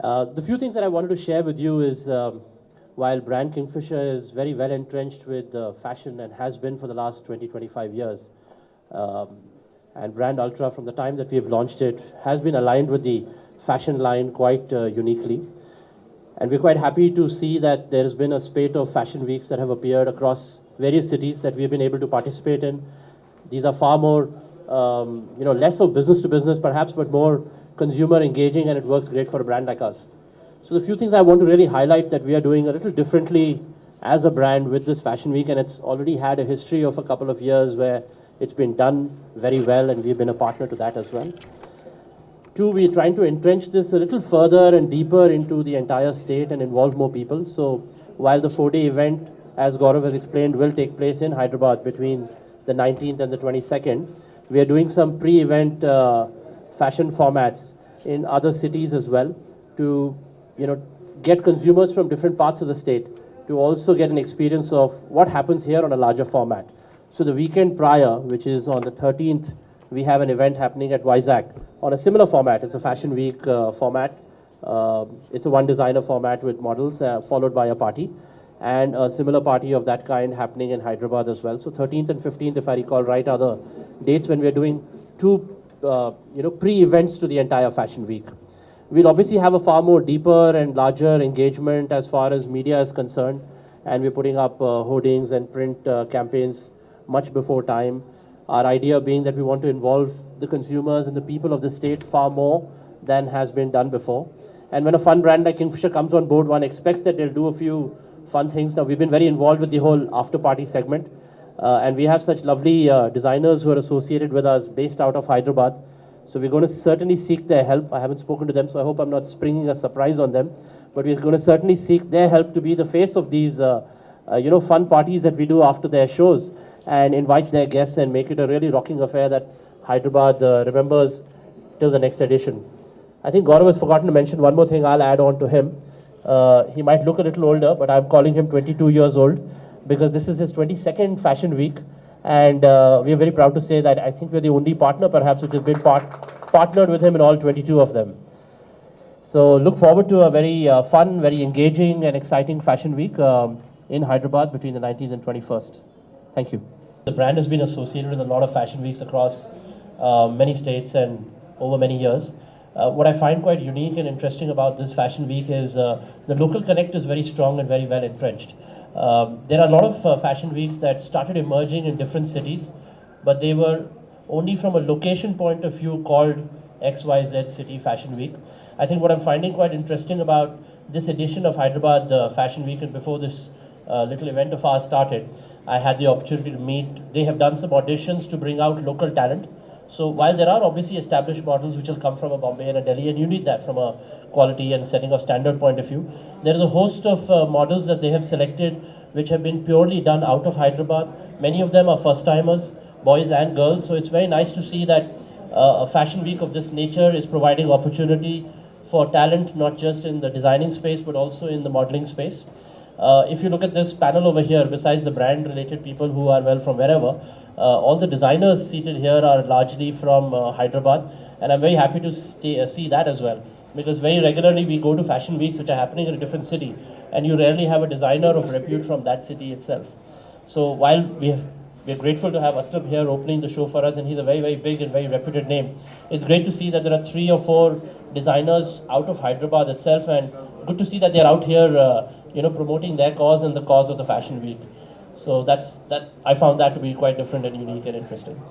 The few things that I wanted to share with you is while brand Kingfisher is very well entrenched with fashion and has been for the last 20-25 years, um, and brand Ultra from the time that we have launched it has been aligned with the fashion line quite uniquely. And we're quite happy to see that there has been a spate of fashion weeks that have appeared across various cities that we've been able to participate in. These are far more, less of business to business perhaps, but more consumer engaging, and it works great for a brand like us. So the few things I want to really highlight that we are doing a little differently as a brand with this fashion week, and it's already had a history of a couple of years where it's been done very well, and we've been a partner to that as well. Two, we're trying to entrench this a little further and deeper into the entire state and involve more people. So while the 4-day event, as Gaurav has explained, will take place in Hyderabad between the 19th and the 22nd, we are doing some pre-event fashion formats in other cities as well to get consumers from different parts of the state to also get an experience of what happens here on a larger format. So the weekend prior, which is on the 13th, we have an event happening at Vizag on a similar format. It's a fashion week format. It's a one designer format with models followed by a party, and a similar party of that kind happening in Hyderabad as well. So 13th and 15th, if I recall right, are the dates when we're doing two pre-events to the entire fashion week. We'll obviously have a far more deeper and larger engagement as far as media is concerned, and we're putting up hoardings and print campaigns much before time. Our idea being that we want to involve the consumers and the people of the state far more than has been done before. And when a fun brand like Kingfisher comes on board, one expects that they'll do a few fun things. Now, we've been very involved with the whole after-party segment, and we have such lovely designers who are associated with us based out of Hyderabad. So we're going to certainly seek their help. I haven't spoken to them, so I hope I'm not springing a surprise on them. But we're going to certainly seek their help to be the face of these, fun parties that we do after their shows, and invite their guests and make it a really rocking affair that Hyderabad remembers till the next edition. I think Gaurav has forgotten to mention one more thing. I'll add on to him. He might look a little older, but I'm calling him 22 years old because this is his 22nd fashion week. And we are very proud to say that I think we're the only partner perhaps which has been partnered with him in all 22 of them. So look forward to a very fun, very engaging and exciting fashion week in Hyderabad between the 19th and 21st. Thank you. The brand has been associated with a lot of fashion weeks across many states and over many years. What I find quite unique and interesting about this fashion week is the local connect is very strong and very well entrenched. There are a lot of fashion weeks that started emerging in different cities, but they were only from a location point of view called XYZ City Fashion Week. I think what I'm finding quite interesting about this edition of Hyderabad Fashion Week, and before this little event of ours started, I had the opportunity to meet. They have done some auditions to bring out local talent. So while there are obviously established models which will come from a Bombay and a Delhi, and you need that from a quality and setting of standard point of view, there is a host of models that they have selected which have been purely done out of Hyderabad. Many of them are first timers, boys and girls. So it's very nice to see that a fashion week of this nature is providing opportunity for talent, not just in the designing space, but also in the modeling space. If you look at this panel over here, besides the brand related people who are well from wherever, all the designers seated here are largely from Hyderabad, and I'm very happy to see that as well, because very regularly we go to fashion weeks which are happening in a different city, and you rarely have a designer of repute from that city itself. So while we're grateful to have Aslam here opening the show for us, and he's a very, very big and very reputed name, it's great to see that there are 3 or 4 designers out of Hyderabad itself, and good to see that they're out here promoting their cause and the cause of the fashion week. So I found that to be quite different and unique and interesting.